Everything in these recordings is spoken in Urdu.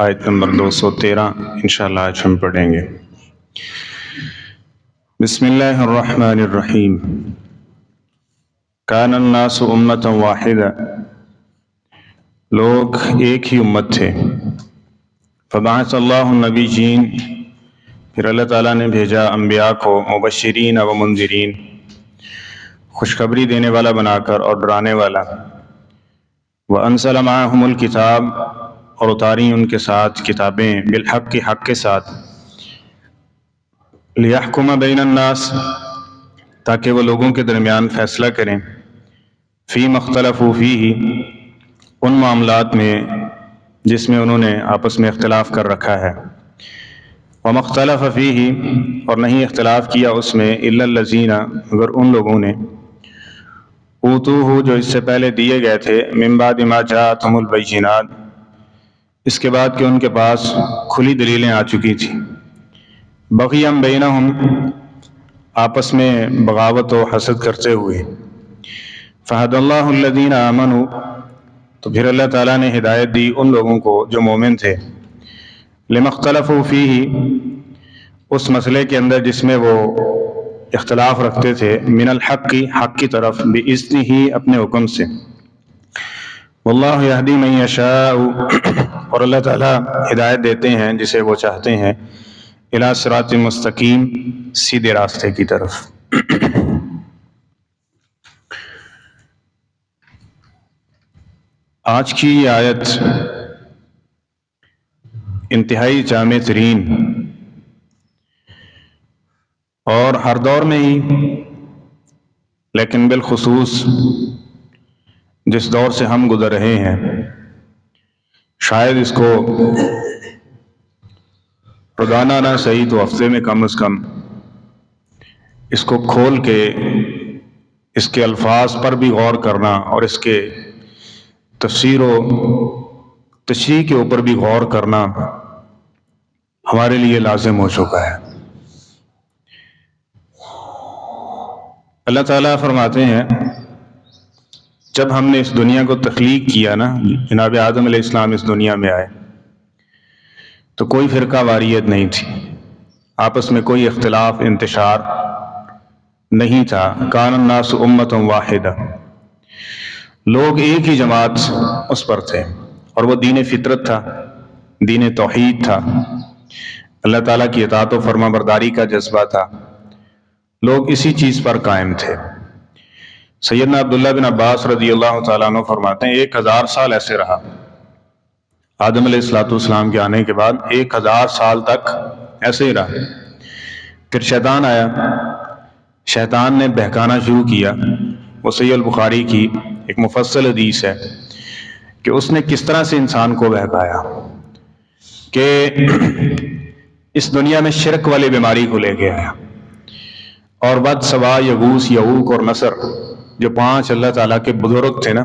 آیت نمبر 213 انشاءاللہ آج ہم پڑھیں گے۔ بسم اللہ الرحمن الرحیم۔ کان الناس امۃ واحدہ، لوگ ایک ہی امت تھے۔ فبعث اللہ النبیین، پھر اللہ تعالیٰ نے بھیجا انبیاء کو مبشرین و منذرین، خوشخبری دینے والا بنا کر اور ڈرانے والا۔ وانزل معہم الکتاب، اور اتاری ان کے ساتھ کتابیں، بالحق، حق کے ساتھ، لیحکم بین الناس، تاکہ وہ لوگوں کے درمیان فیصلہ کریں، فیما اختلفوا فیہ، ان معاملات میں جس میں انہوں نے آپس میں اختلاف کر رکھا ہے۔ وما اختلف فیہ، اور نہیں اختلاف کیا اس میں، الا الذین، مگر ان لوگوں نے، اوتوہ، جو اس سے پہلے دیے گئے تھے، من بعد ما جاءتہم البینات، اس کے بعد کہ ان کے پاس کھلی دلیلیں آ چکی تھیں، بغیا بینہم، آپس میں بغاوت و حسد کرتے ہوئے۔ فہدی اللہ الذین آمنوا، تو پھر اللہ تعالیٰ نے ہدایت دی ان لوگوں کو جو مومن تھے، لما اختلفوا فیہ، اس مسئلے کے اندر جس میں وہ اختلاف رکھتے تھے، من الحق، حق کی طرف، بإذنہ، اپنے حکم سے۔ واللہ یہدی من یشاء، اور اللہ تعالیٰ ہدایت دیتے ہیں جسے وہ چاہتے ہیں، الی صراط مستقیم، سیدھے راستے کی طرف۔ آج کی یہ آیت انتہائی جامع ترین اور ہر دور میں ہی، لیکن بالخصوص جس دور سے ہم گزر رہے ہیں، شاید اس کو روزانہ نہ صحیح تو ہفتے میں کم از کم اس کو کھول کے اس کے الفاظ پر بھی غور کرنا اور اس کے تفسیر و تشریح کے اوپر بھی غور کرنا ہمارے لیے لازم ہو چکا ہے۔ اللہ تعالیٰ فرماتے ہیں، جب ہم نے اس دنیا کو تخلیق کیا نا، جناب آدم علیہ السلام اس دنیا میں آئے تو کوئی فرقہ واریت نہیں تھی، آپس میں کوئی اختلاف انتشار نہیں تھا۔ کان الناس امۃ واحدہ، لوگ ایک ہی جماعت اس پر تھے، اور وہ دین فطرت تھا، دین توحید تھا، اللہ تعالیٰ کی اطاعت و فرما برداری کا جذبہ تھا، لوگ اسی چیز پر قائم تھے۔ سیدنا عبداللہ بن عباس رضی اللہ تعالیٰ عنہ فرماتے ہیں، 1000 سال ایسے رہا، آدم علیہ السلام کے آنے کے بعد 1000 سال تک ایسے ہی رہا۔ پھر شیطان آیا، شیطان نے بہکانا شروع کیا۔ وہ صحیح البخاری کی ایک مفصل حدیث ہے کہ اس نے کس طرح سے انسان کو بہکایا کہ اس دنیا میں شرک والی بیماری کو لے کے آیا، اور ود، سوا، یغوث، یعوق اور نصر، جو 5 اللہ تعالیٰ کے بزرگ تھے نا،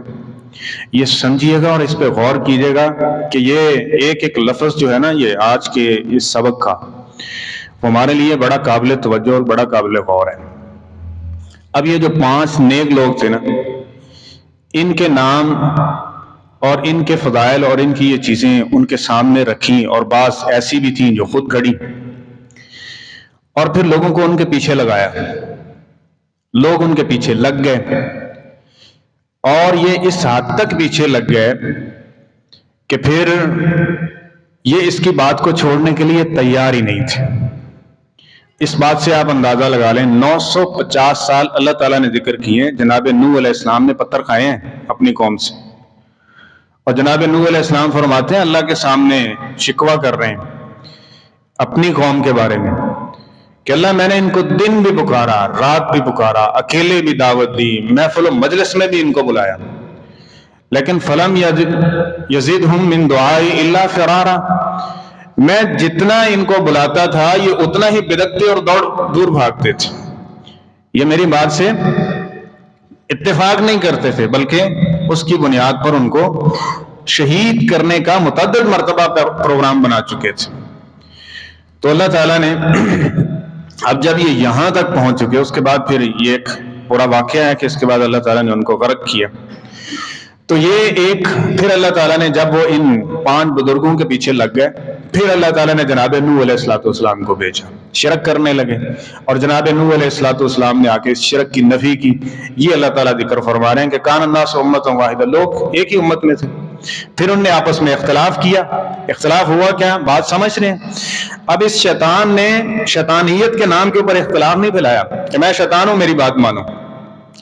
یہ سمجھیے گا اور اس پہ غور کیجیے گا کہ یہ ایک ایک لفظ جو ہے نا، یہ آج کے اس سبق کا، وہ ہمارے لیے بڑا قابل توجہ اور بڑا قابل غور ہے۔ اب یہ جو 5 نیک لوگ تھے نا، ان کے نام اور ان کے فضائل اور ان کی یہ چیزیں ان کے سامنے رکھیں، اور بعض ایسی بھی تھیں جو خود کھڑی، اور پھر لوگوں کو ان کے پیچھے لگایا، لوگ ان کے پیچھے لگ گئے، اور یہ اس حد تک پیچھے لگ گئے کہ پھر یہ اس کی بات کو چھوڑنے کے لیے تیار ہی نہیں تھے۔ اس بات سے آپ اندازہ لگا لیں، 950 سال اللہ تعالیٰ نے ذکر کیے، جناب نوح علیہ السلام نے پتھر کھائے ہیں اپنی قوم سے، اور جناب نوح علیہ السلام فرماتے ہیں اللہ کے سامنے شکوہ کر رہے ہیں اپنی قوم کے بارے میں کہ اللہ، میں نے ان کو دن بھی پکارا، رات بھی پکارا، اکیلے بھی دعوت دی، محفل و مجلس میں بھی ان کو بلایا، لیکن فلم یزدہم من دعائی الا فرارا، میں جتنا ان کو بلاتا تھا یہ اتنا ہی بدکتے اور دور بھاگتے تھے۔ یہ میری بات سے اتفاق نہیں کرتے تھے، بلکہ اس کی بنیاد پر ان کو شہید کرنے کا متعدد مرتبہ پروگرام بنا چکے تھے۔ تو اللہ تعالیٰ نے اب جب یہ یہاں تک پہنچ چکے، اس کے بعد پھر یہ ایک پورا واقعہ ہے کہ اس کے بعد اللہ تعالیٰ نے ان کو غرق کیا۔ تو یہ ایک پھر اللہ تعالیٰ نے جب وہ ان 5 بزرگوں کے پیچھے لگ گئے، پھر اللہ تعالیٰ نے جناب نوح علیہ السلام کو بھیجا، شرک کرنے لگے، اور جناب نوح علیہ السلام نے آ کے شرک کی نفی کی۔ یہ اللہ تعالیٰ ذکر فرما رہے ہیں کہ کان الناس امۃ واحدہ، لوگ ایک ہی امت میں تھے، پھر انہوں نے آپس میں اختلاف کیا۔ اختلاف ہوا کیا؟ بات سمجھ رہے ہیں؟ اب اس شیطان نے شیطانیت کے نام کے اوپر اختلاف نہیں پھیلایا کہ میں شیطان ہوں میری بات مانو،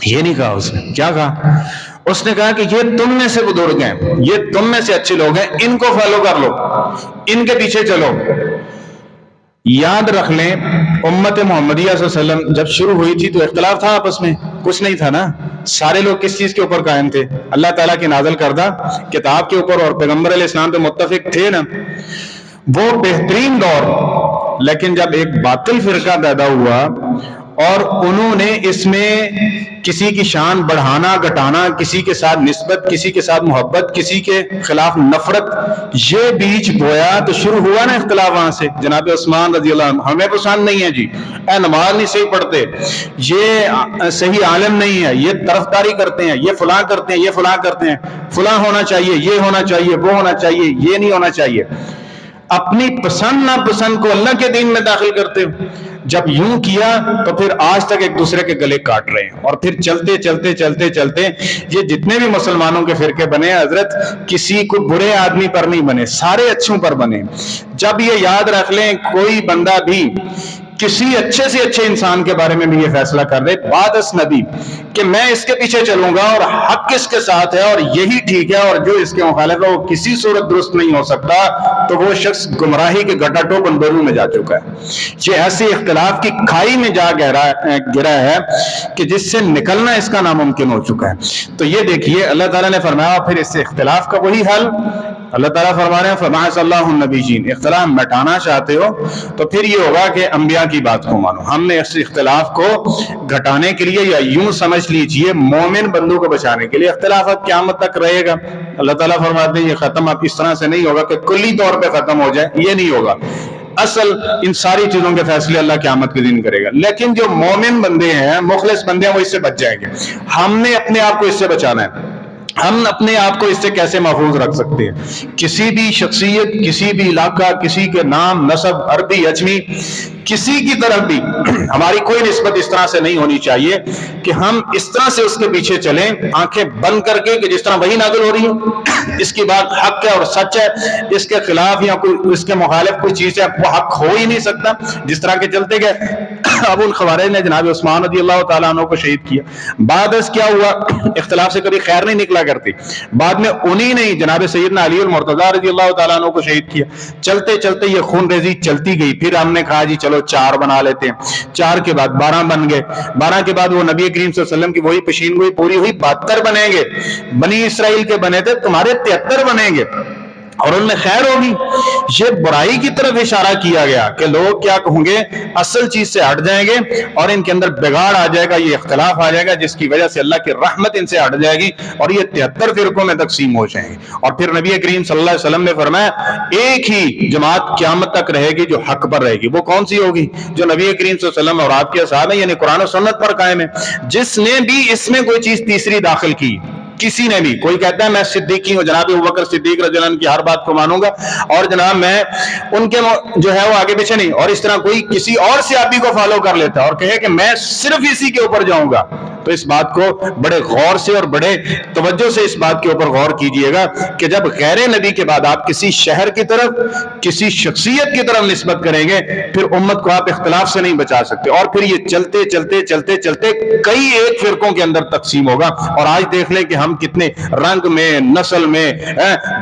یہ نہیں کہا اس نے۔ کیا کہا؟ اس نے کہا کہ یہ تم میں سے بزرگ ہیں، یہ تم میں سے اچھے لوگ ہیں، ان کو فالو کر لو، ان کے پیچھے چلو۔ یاد رکھ لیں امت محمدیہ صلی اللہ علیہ وسلم جب شروع ہوئی تھی تو اختلاف تھا آپس میں؟ کچھ نہیں تھا نا۔ سارے لوگ کس چیز کے اوپر قائم تھے؟ اللہ تعالیٰ کی نازل کردہ کتاب کے اوپر، اور پیغمبر علیہ السلام پہ متفق تھے نا۔ وہ بہترین دور، لیکن جب ایک باطل فرقہ پیدا ہوا اور انہوں نے اس میں کسی کی شان بڑھانا گھٹانا، کسی کے ساتھ نسبت، کسی کے ساتھ محبت، کسی کے خلاف نفرت، یہ بیچ بویا تو شروع ہوا نا اختلاف وہاں سے۔ جناب عثمان رضی اللہ عنہ، ہمیں پسند نہیں ہے جی، اے نماز نہیں صحیح پڑھتے، یہ صحیح عالم نہیں ہے، یہ طرفداری کرتے ہیں، یہ فلاں کرتے ہیں، یہ فلاں کرتے ہیں، فلاں ہونا چاہیے، یہ ہونا چاہیے، وہ ہونا چاہیے، یہ نہیں ہونا چاہیے۔ اپنی پسند ناپسند کو اللہ کے دین میں داخل کرتے ہو۔ جب یوں کیا تو پھر آج تک ایک دوسرے کے گلے کاٹ رہے ہیں، اور پھر چلتے چلتے چلتے چلتے یہ جتنے بھی مسلمانوں کے فرقے بنے حضرت کسی کو برے آدمی پر نہیں بنے، سارے اچھوں پر بنے۔ جب یہ یاد رکھ لیں کوئی بندہ بھی کسی اچھے سے اچھے انسان کے بارے میں بھی یہ فیصلہ کر دے بعد از نبی کہ میں اس کے پیچھے چلوں گا اور حق اس کے ساتھ ہے اور یہی ٹھیک ہے، اور جو اس کے مخالف ہے وہ کسی صورت درست نہیں ہو سکتا، تو وہ شخص گمراہی کے گٹا ٹوپ اندروں میں جا چکا ہے۔ یہ ایسی اختلاف کی کھائی میں جا گرا ہے کہ جس سے نکلنا اس کا ناممکن ہو چکا ہے۔ تو یہ دیکھیے اللہ تعالیٰ نے فرمایا پھر اس سے اختلاف کا وہی حل اللہ تعالیٰ فرما رہے ہیں فبعث اللہ النبیین۔ اختلاف مٹانا چاہتے ہو تو پھر یہ ہوگا کہ انبیاء کی بات کو مانو۔ ہم نے اس اختلاف کو گھٹانے کے لیے، یا یوں سمجھ لیجئے مومن بندوں کو بچانے کے لیے، اختلاف اب قیامت تک رہے گا۔ اللہ تعالیٰ فرماتے ہیں یہ ختم اب اس طرح سے نہیں ہوگا کہ کلی طور پہ ختم ہو جائے، یہ نہیں ہوگا۔ اصل ان ساری چیزوں کے فیصلے اللہ قیامت کے دن کرے گا، لیکن جو مومن بندے ہیں، مخلص بندے ہیں، وہ اس سے بچ جائیں گے۔ ہم نے اپنے آپ کو اس سے بچانا ہے۔ ہم اپنے آپ کو اس سے کیسے محفوظ رکھ سکتے ہیں؟ کسی بھی شخصیت، کسی بھی علاقہ، کسی کے نام، نسب، عربی، اجمی، کسی کی طرف بھی ہماری کوئی نسبت اس طرح سے نہیں ہونی چاہیے کہ ہم اس طرح سے اس کے پیچھے چلیں آنکھیں بند کر کے کہ جس طرح وہی نازل ہو رہی ہے، اس کی بات حق ہے اور سچ ہے، اس کے خلاف یا کوئی اس کے مخالف کوئی چیز ہے وہ حق ہو ہی نہیں سکتا، جس طرح کے چلتے گئے۔ ابو الخوارج نے جناب عثمان رضی اللہ تعالیٰ عنہ کو شہید کیا۔ بعد از کیا ہوا؟ اختلاف سے کبھی خیر نہیں نکلا کرتی۔ بعد میں انہی نے جناب سیدنا علی المرتضیٰ رضی اللہ تعالیٰ عنہ کو شہید کیا۔ چلتے چلتے یہ خون ریزی چلتی گئی، پھر ہم نے کہا جی چلو 4 بنا لیتے ہیں، 4 کے بعد 12 بن گئے، 12 کے بعد وہ نبی کریم صلی اللہ علیہ وسلم کی وہی پیشین گوئی پوری ہوئی، 72 بنیں گے۔ بنی اسرائیل کے بنے تھے، تمہارے 73 بنیں گے، اور ان میں خیر ہوگی۔ یہ برائی کی طرف اشارہ کیا گیا کہ لوگ کیا کہوں گے، اصل چیز سے ہٹ جائیں گے اور ان کے اندر بگاڑ آ جائے گا، یہ اختلاف آ جائے گا جس کی وجہ سے اللہ کی رحمت ان سے ہٹ جائے گی اور یہ 73 فرقوں میں تقسیم ہو جائیں گے۔ اور پھر نبی کریم صلی اللہ علیہ وسلم نے فرمایا ایک ہی جماعت قیامت تک رہے گی جو حق پر رہے گی۔ وہ کون سی ہوگی؟ جو نبی کریم صلی اللہ علیہ وسلم اور آپ کے اصحاب ہیں، یعنی قرآن و سنت پر قائم ہے۔ جس نے بھی اس میں کوئی چیز تیسری داخل کی، کسی نے بھی، کوئی کہتا ہے میں صدیقی ہوں، جناب ابوبکر صدیق رضی اللہ عنہ کی ہر بات کو مانوں گا اور جناب میں ان کے جو ہے وہ آگے پیچھے نہیں، اور اس طرح کوئی کسی اور صحابی کو فالو کر لیتا ہے اور کہے کہ میں صرف اسی کے اوپر جاؤں گا، تو اس بات کو بڑے غور سے اور بڑے توجہ سے اس بات کے اوپر غور کیجئے گا کہ جب غیر نبی کے بعد آپ کسی شہر کی طرف، کسی شخصیت کی طرف نسبت کریں گے، پھر امت کو آپ اختلاف سے نہیں بچا سکتے، اور پھر یہ چلتے چلتے چلتے چلتے کئی ایک فرقوں کے اندر تقسیم ہوگا۔ اور آج دیکھ لیں کہ ہم کتنے رنگ میں، نسل میں،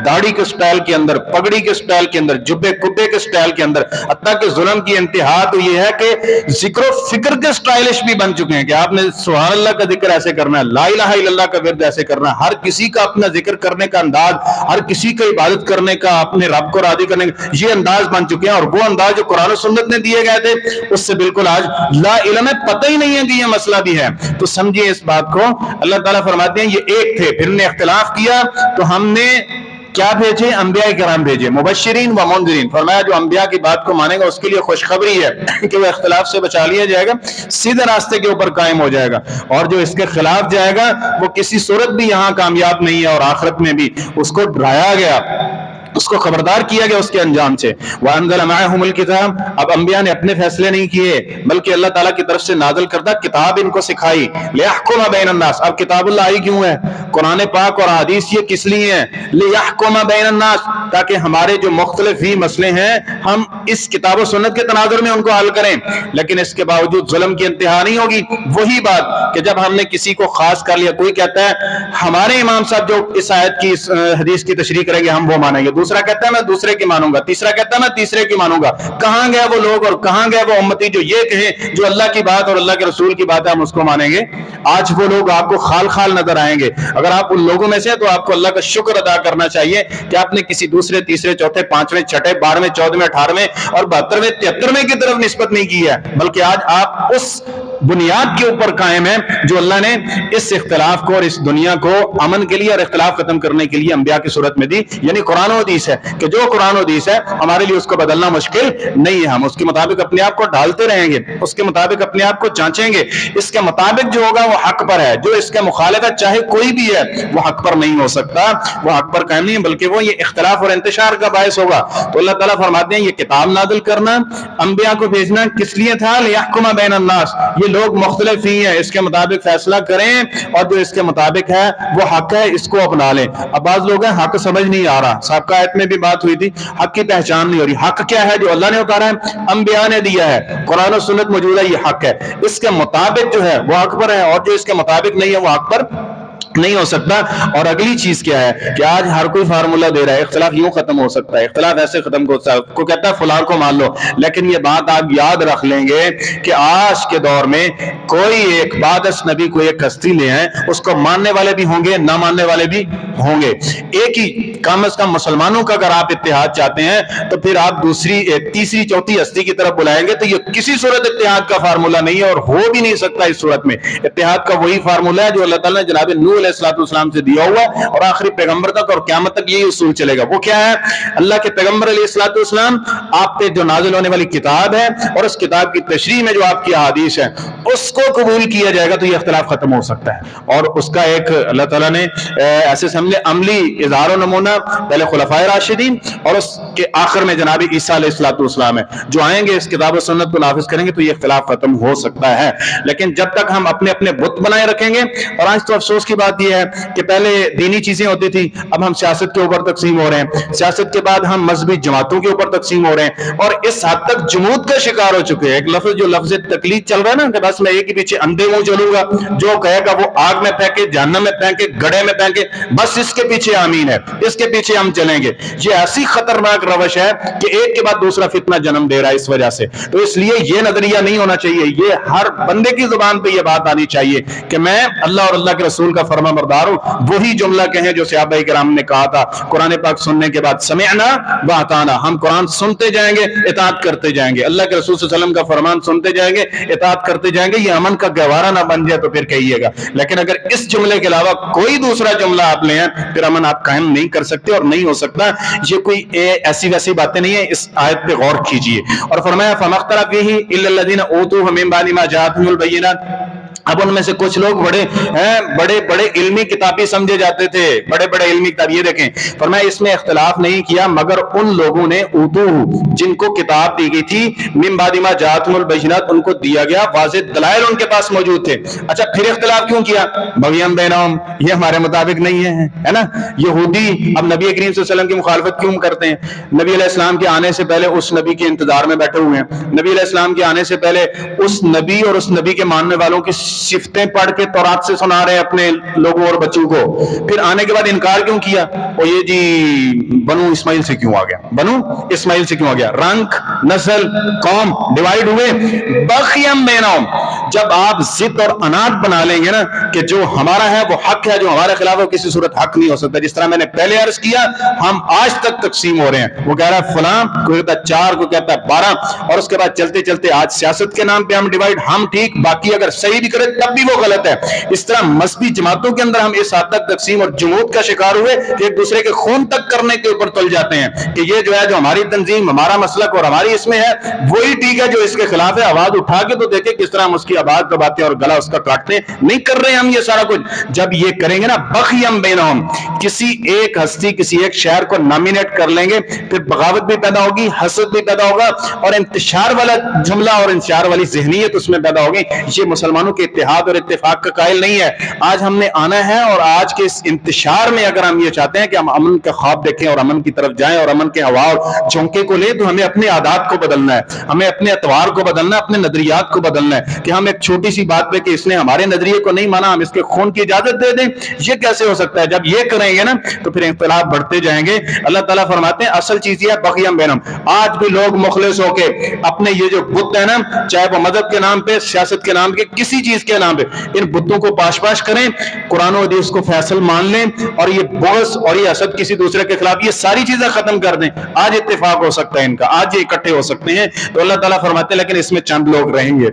داڑھی کے سٹائل کے اندر، پگڑی کے سٹائل کے اندر، جبے کبے کے سٹائل کے اندر، حتیٰ کہ ظلم کی انتہا تو یہ ہے کہ ذکر و فکر کے سٹائلش بھی بن چکے ہیں کہ آپ نے سبحان اللہ کا ذکر ایسے کرنا ہے، لا الہ الا اللہ کا ورد ایسے کرنا ہے، ہر کسی کا اپنا ذکر کرنے کا انداز، ہر کسی کا عبادت کرنے کا، اپنے رب کو راضی کرنے کا یہ انداز بن چکے ہیں، اور وہ انداز جو قرآن و سنت نے دیے گئے تھے اس سے بالکل آج لا علم ہے، پتہ ہی نہیں ہے کہ یہ مسئلہ بھی ہے۔ تو سمجھیے اس بات کو، اللہ تعالیٰ فرماتے ہیں یہ ایک تھے، پھر نے اختلاف کیا تو ہم نے کیا بھیجے؟ انبیاء کرام بھیجے، مبشرین و منذرین. فرمایا جو انبیاء کی بات کو مانے گا اس کے لیے خوشخبری ہے کہ وہ اختلاف سے بچا لیا جائے گا، سیدھے راستے کے اوپر قائم ہو جائے گا، اور جو اس کے خلاف جائے گا وہ کسی صورت بھی یہاں کامیاب نہیں ہے، اور آخرت میں بھی اس کو ڈرایا گیا، اس کو خبردار کیا گیا اس کے انجام سے. وَأَنزَلَ مَعَهُمُ الْكِتَابَ. اب انبیاء نے اپنے فیصلے نہیں کیے بلکہ اللہ تعالیٰ کی طرف سے نازل کردہ کتاب ان کو سکھائی. لِيَحْكُمَ بَيْنَ النَّاسِ. اب کتاب اللہ آئی کیوں ہے؟ قرآن پاک اور حدیث یہ کس لیے ہیں؟ لِيَحْكُمَ بَيْنَ النَّاسِ. تاکہ ہمارے جو مختلف ہی مسئلے ہیں ہم اس کتاب و سنت کے تناظر میں ان کو حل کریں. لیکن اس کے باوجود ظلم کی انتہا نہیں ہوگی. وہی بات کہ جب ہم نے کسی کو خاص کر لیا، کوئی کہتا ہے ہمارے امام صاحب جو اس آیت کی اس حدیث کی تشریح کریں گے ہم وہ مانیں گے، دوسرا کہتا ہے میں دوسرے کی مانوں گا، تیسرا کہتا ہے میں تیسرے کی مانوں گا. کہاں گئے وہ لوگ اور کہاں گئے وہ امتی جو یہ کہیں جو اللہ کی بات اور اللہ کے رسول کی بات ہے ہم اس کو مانیں گے؟ آج وہ لوگ آپ کو خال خال نظر آئیں گے. اگر آپ ان لوگوں میں سے ہیں تو آپ کو اللہ کا شکر ادا کرنا چاہیے کہ آپ نے کسی دوسرے، تیسرے، چوتھے، پانچویں، چھٹے، 12ویں، 14ویں، 18ویں اور 72ویں، 73ویں کی طرف نسبت نہیں کی ہے، بلکہ آج آپ اس بنیاد کے اوپر قائم ہیں جو اللہ نے اس اختلاف کو اور اس دنیا کو امن کے لیے اور اختلاف ختم کرنے کے لیے انبیاء کی صورت میں دی، یعنی قرآن و حدیث ہے. کہ جو قرآن و حدیث ہے ہمارے لیے اس کو بدلنا مشکل نہیں ہے، ہم اس کے مطابق اپنے آپ کو ڈھالتے رہیں گے، اس کے مطابق اپنے آپ کو جانچیں گے. اس کے مطابق جو ہوگا وہ حق پر ہے، جو اس کے مخالف ہے چاہے کوئی بھی ہے وہ حق پر نہیں ہو سکتا، وہ حق پر قائم نہیں ہے، بلکہ وہ یہ اختلاف اور انتشار کا باعث ہوگا. تو اللہ تعالیٰ فرماتے ہیں یہ کتاب نازل کرنا، انبیاء کو بھیجنا کس لیے تھا؟ لِيَحْكُمَ بَيْنَ النَّاسِ. یہ لوگ مختلف ہی ہیں، اس کے مطابق فیصلہ کریں اور جو اس کے مطابق ہے وہ حق ہے اس کو اپنا لیں. اب بعض لوگ ہیں حق سمجھ نہیں آ رہا، سابقہ آیت میں بھی بات ہوئی تھی، حق کی پہچان نہیں ہو رہی. حق کیا ہے؟ جو اللہ نے اتارا ہے، انبیاء نے دیا ہے، قرآن و سنت موجود ہے، یہ حق ہے، اس کے مطابق جو ہے وہ حق پر ہے، اور جو اس کے مطابق نہیں ہے وہ حق پر نہیں ہو سکتا. اور اگلی چیز کیا ہے کہ آج ہر کوئی فارمولہ دے رہا ہے اختلاف یوں ختم ہو سکتا ہے، اختلاف ایسے ختم ہو سکتا ہے، کو کہتا ہے فلاں کو مان لو. لیکن یہ بات آپ یاد رکھ لیں گے کہ آج کے دور میں کوئی ایک بعد از نبی کو ایک ہستی لے آئے، اس کو ماننے والے بھی ہوں گے، نہ ماننے والے بھی ہوں گے. ایک ہی کم از کم مسلمانوں کا اگر آپ اتحاد چاہتے ہیں تو پھر آپ دوسری، تیسری، چوتھی ہستی کی طرف بلائیں گے تو یہ کسی صورت اتحاد کا فارمولہ نہیں ہے اور ہو بھی نہیں سکتا. اس صورت میں اتحاد کا وہی فارمولہ ہے جو اللہ تعالیٰ نے جناب نوح علیہ الصلوۃ والسلام سے دیا ہوا ہے، اور آخری پیغمبر تک اور قیامت تک یہی اصول چلے گا. وہ کیا ہے؟ اللہ کے پیغمبر علیہ الصلوۃ والسلام آپ پہ جو نازل ہونے والی کتاب ہے اور اس کتاب کی تشریح میں جو آپ کی احادیث ہیں اس کو قبول کیا جائے گا تو یہ اختلاف ختم ہو سکتا ہے. اور اس کا ایک اللہ تعالیٰ نے ایسے سمجھے عملی اظہار و نمونہ پہلے خلفائے راشدین اور اس کے آخر میں جناب عیسیٰ علیہ الصلوۃ والسلام ہے، جو آئیں گے اس کتاب و سنت کو نافذ کریں گے تو یہ اختلاف ختم ہو سکتا ہے. لیکن جب تک ہم اپنے اپنے بت بنائے رکھیں گے، اور آج تو افسوس کی بات یہ ہے کہ پہلے دینی چیزیں ہوتی تھی، اب ہم سیاست کے اوپر تقسیم ہو رہے ہیں، سیاست کے بعد ہم مذہبی جماعتوں کے اوپر تقسیم ہو رہے ہیں، اور اس حد تک جمود کا شکار ہو چکے ہیں. ایک لفظ جو لفظ تقلید چل رہا ہے نا کہ بس میں ایک ہی پیچھے اندھے منہ چلوں گا، جو کہے گا وہ آگ میں پھینکے، جہنم میں پھینکے، گڑھے میں پھینکے، بس اس کے پیچھے آمین ہے، اس کے پیچھے ہم چلیں گے. یہ ایسی خطرناک روش ہے کہ ایک کے بعد دوسرا فتنہ جنم دے رہا ہے اس وجہ سے. تو اس لیے یہ نظریہ نہیں ہونا چاہیے، یہ ہر بندے کی زبان پہ یہ بات آنی چاہیے کہ میں اللہ اور اللہ کے رسول کا فرما بردار ہوں. وہی جملہ کہیں جو صحابہ کرام نے کہا تھا قرآن پاک سننے کے بعد، سمعنا واطعنا، ہم قرآن سنتے جائیں گے، اطاعت کرتے جائیں گے، اللہ کے رسول صلی اللہ علیہ وسلم کا فرمان سنتے جائیں گے، اطاعت کرتے جائیں گے. یہ امن کا گہوارہ نہ بن جائے تو پھر کہیے گا. لیکن اگر اس جملے کے علاوہ کوئی دوسرا جملہ آپ لے ہیں پھر امن آپ قائم نہیں کر سکتے اور نہیں ہو سکتا. یہ کوئی ایسی ویسی باتیں نہیں ہیں، اس آیت پہ غور کیجئے. اور فرمایا فَمَا اخْتَلَفَ فِيهِ إِلَّا الَّذِينَ أُوتُوهُ مِن بَعْدِ مَا جَاءَتْهُمُ الْبَيِّنَاتُ. اب ان میں سے کچھ لوگ بڑے علمی کتابی سمجھے جاتے تھے، بڑے علمی کتاب. یہ دیکھیں فرمایا اس میں اختلاف نہیں کیا مگر ان لوگوں نے اوتوہ جن کو کتاب دی گئی تھی، من بعد ما جاءتهم البینات، ان کو دیا گیا واضح دلائل ان کے پاس موجود تھے. اچھا پھر اختلاف کیوں کیا؟ بغیم بینہم، یہ ہمارے مطابق نہیں ہے نا. یہودی اب نبی کریم صلی اللہ علیہ وسلم کی مخالفت کیوں کرتے ہیں؟ نبی علیہ السلام کے آنے سے پہلے اس نبی کے انتظار میں بیٹھے ہوئے ہیں، نبی علیہ السلام کے آنے سے پہلے اس نبی اور اس نبی کے ماننے والوں کی صفتیں پڑھ کے تورات سے سنا رہے ہیں اپنے لوگوں اور بچوں کو. پھر آنے کے بعد انکار کیوں کیا؟ اور یہ جی بنو اسماعیل سے کیوں آ گیا، بنو اسماعیل سے کیوں آ گیا؟ رنگ، نسل، قوم ڈیوائیڈ ہوئے. بغیم بینہم، جب آپ ضد اور اناٹ بنا لیں گے نا کہ جو ہمارا ہے وہ حق ہے، جو ہمارے خلاف ہے کسی صورت حق نہیں ہو سکتا. جس طرح میں نے پہلے عرض کیا ہم آج تک تقسیم ہو رہے ہیں، وہ کہہ رہا ہے فلاں، کوئی کہتا ہے 4، کوئی کہتا ہے 12، اور اس کے بعد چلتے چلتے آج سیاست کے نام پہ ہم ڈیوائیڈ. ہم ٹھیک، باقی اگر صحیح بھی کرے کرے تب بھی وہ غلط ہے. اس طرح مذہبی جماعتوں کے اندر ہم اس حد تک تقسیم اور جمود کا شکار ہوئے کہ ایک دوسرے کے خون تک کرنے کے اوپر تل جاتے ہیں کہ یہ جو ہے جو ہماری تنظیم ہمارا مسلک اور ہماری اس میں ہے وہی ٹھیک ہے, جو اس کے خلاف ہے آواز اٹھا کے تو دیکھیں کس طرح ہم اس کی آواز دباتے اور گلا اس کا کاٹتے. نہیں کر رہے ہم یہ سارا کچھ. جب یہ کریں گے نا بغیم بینہم, کسی ایک ہستی کسی ایک شہر کو نامینیٹ کر لیں گے, پھر بغاوت بھی پیدا ہوگی, حسد بھی پیدا ہوگا, اور انتشار والا جملہ اور انتشار والی ذہنیت اس میں پیدا ہوگی. یہ مسلمانوں کے اتحاد اور اتفاق کا قائل نہیں ہے. آج ہم نے آنا ہے اور آج کے اس انتشار میں اگر ہم یہ چاہتے ہیں کہ ہم امن کا خواب دیکھیں اور امن کی طرف جائیں اور امن کے ہوا اور جھونکے کو لیں, تو ہمیں اپنے عادات کو بدلنا ہے, ہمیں اپنے اطوار کو بدلنا ہے, اپنے نظریات کو بدلنا ہے. کہ ہم ایک چھوٹی سی بات پہ کہ اس نے ہمارے نظریے کو نہیں مانا ہم اس کے خون کی اجازت دے دیں, یہ کیسے ہو سکتا ہے؟ جب یہ کریں گے نا تو پھر اختلاف بڑھتے جائیں گے. اللہ تعالیٰ فرماتے ہیں اصل چیز یہ ہے بغیم بینہم. آج بھی لوگ مخلص ہو کے اپنے یہ جو بت ہے نا, چاہے وہ مذہب کے نام پہ, سیاست کے نام پہ, کسی چیز کے نام پہ, ان بتوں کو پاش پاش کریں, قرآن و حدیث کو فیصل مان لیں, اور یہ بغض اور یہ حسد کسی دوسرے کے خلاف, یہ ساری چیزیں ختم کر دیں. آج اتفاق ہو سکتا ہے ان کا, آج یہ اکٹھے ہو سکتے ہیں. تو اللہ تعالیٰ فرماتے ہیں لیکن اس میں چند لوگ رہیں گے.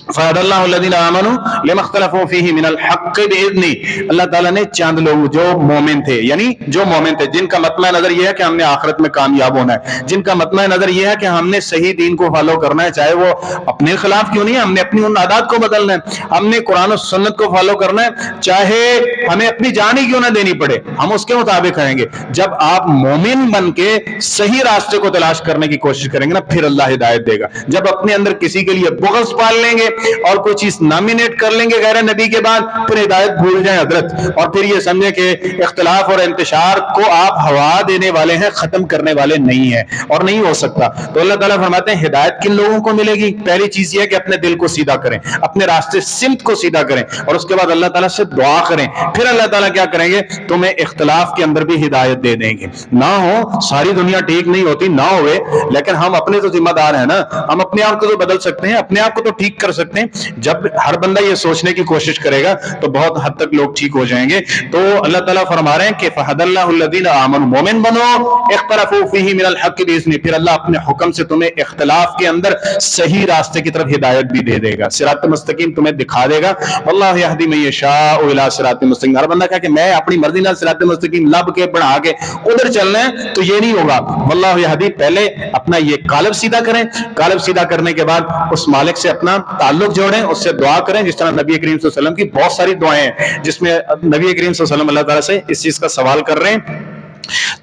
فَهَدَى اللَّهُ الَّذِينَ آمَنُوا لِمَا اخْتَلَفُوا فِيهِ مِنَ الْحَقِّ بِإِذْنِهِ. اللہ تعالیٰ نے چند لوگ جو مومن تھے, یعنی جو مومن تھے جن کا مطمع نظر یہ ہے کہ ہم نے آخرت میں کامیاب ہونا ہے, جن کا مطمع نظر یہ ہے کہ ہم نے صحیح دین کو فالو کرنا ہے, چاہے وہ اپنے خلاف کیوں نہیں ہے, ہم نے اپنی ان عادات کو بدلنا ہے, ہم نے قرآن و سنت کو فالو کرنا ہے, چاہے ہمیں اپنی جان ہی کیوں نہ دینی پڑے, ہم اس کے مطابق رہیں گے. جب آپ مومن بن کے صحیح راستے کو تلاش کرنے کی کوشش کریں گے نا, پھر اللہ ہدایت دے گا. جب اپنے اندر کسی کے لیے بغض پال لیں گے اور کوئی چیز نامینیٹ کر لیں گے غیر نبی کے بعد, پھر ہدایت بھول جائیں حضرت, اور پھر یہ سمجھیں کہ اختلاف اور انتشار کو آپ ہوا دینے والے ہیں, ختم کرنے والے نہیں ہیں, اور نہیں ہو سکتا. تو اللہ تعالیٰ فرماتے ہیں ہدایت کن لوگوں کو ملے گی؟ پہلی چیز یہ ہے کہ اپنے دل کو سیدھا کریں, اپنے راستے سمت کو سیدھا کریں, اور اس کے بعد اللہ تعالیٰ سے دعا کریں. پھر اللہ تعالیٰ کیا کریں گے؟ تمہیں اختلاف کے اندر بھی ہدایت دے دیں گے. نہ ہو ساری دنیا ٹھیک نہیں ہوتی, نہ ہوئے, لیکن ہم اپنے تو ذمہ دار ہیں نا, ہم اپنے آپ کو تو بدل سکتے ہیں, اپنے آپ کو تو ٹھیک کر سکتے ہیں. جب ہر بندہ یہ سوچنے کی کوشش کرے گا تو بہت حد تک لوگ ٹھیک ہو جائیں گے. تو اللہ تعالیٰ فرما رہے ہیں کہ فَهَدَى اللَّهُ الَّذِينَ آمَنُوا, مومن بنو, اخْتَلَفُوا فِيهِ مِنَ الْحَقِّ بِإِذْنِهِ, پھر اللہ اپنے حکم سے تمہیں اختلاف کے اندر صحیح راستے کی طرف ہدایت بھی دے دے گا, صراط مستقیم تمہیں دکھا دے گا. واللہ یہدی من یشاء الی صراط مستقیم. ہر بندہ کہا کہ میں اپنی مرضی نال صراط مستقیم لب کے بڑھا کے ادھر چلنا ہے, تو یہ نہیں ہوگا. واللہ یہدی, پہلے اپنا یہ قالب سیدھا کریں, قالب سیدھا کرنے کے بعد اس مالک سے اپنا تعلق جوڑیں, اس سے دعا کریں, جس طرح نبی کریم صلی اللہ علیہ وسلم کی بہت ساری دعائیں ہیں جس میں نبی کریم صلی اللہ علیہ وسلم اللہ تعالیٰ سے اس چیز کا سوال کر رہے ہیں.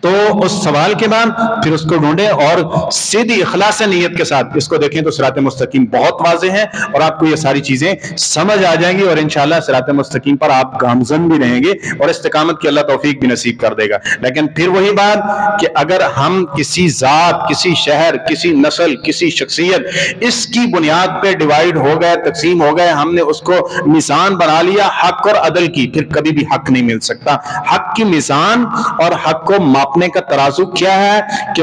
تو اس سوال کے بعد پھر اس کو ڈھونڈیں اور سیدھی اخلاص نیت کے ساتھ اس کو دیکھیں تو صراط مستقیم بہت واضح ہے, اور آپ کو یہ ساری چیزیں سمجھ آ جائیں گی, اور انشاءاللہ صراط مستقیم پر آپ گامزن بھی رہیں گے, اور استقامت کی اللہ توفیق بھی نصیب کر دے گا. لیکن پھر وہی بات کہ اگر ہم کسی ذات, کسی شہر, کسی نسل, کسی شخصیت, اس کی بنیاد پہ ڈیوائیڈ ہو گئے, تقسیم ہو گئے, ہم نے اس کو میزان بنا لیا حق اور عدل کی, پھر کبھی بھی حق نہیں مل سکتا. حق کی میزان اور حق کو ماپنے کا ترازو کیا ہے کہ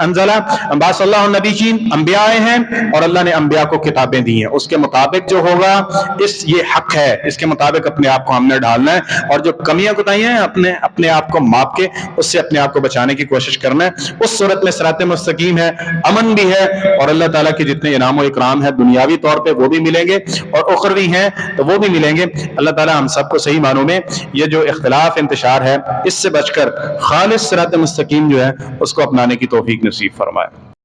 انزلہ باس اللہ نبیین, انبیاء ہیں اور اللہ نے انبیاء کو کتابیں دی ہیں, اس کے مطابق جو ہوگا یہ حق ہے, اس کے مطابق اپنے آپ کو ہم نے ڈھالنا ہے, اور جو کمیاں کوتاہیاں ہیں اپنے آپ کو ماپ کے اس سے اپنے آپ کو بچانے کی کوشش کرنا ہے. اس صورت میں صراط مستقیم ہے, امن بھی ہے, اور اللہ تعالیٰ کے جتنے انعام و اکرام ہے دنیاوی طور پہ وہ بھی ملیں گے, اور اخروی ہیں تو وہ بھی ملیں گے. اللہ تعالیٰ ہم سب کو صحیح معنوں میں یہ جو اختلاف انتشار ہے اس سے بچ کر خالص صراط مستقیم جو ہے اس کو اپنانے کی توفیق نصیب فرمائے.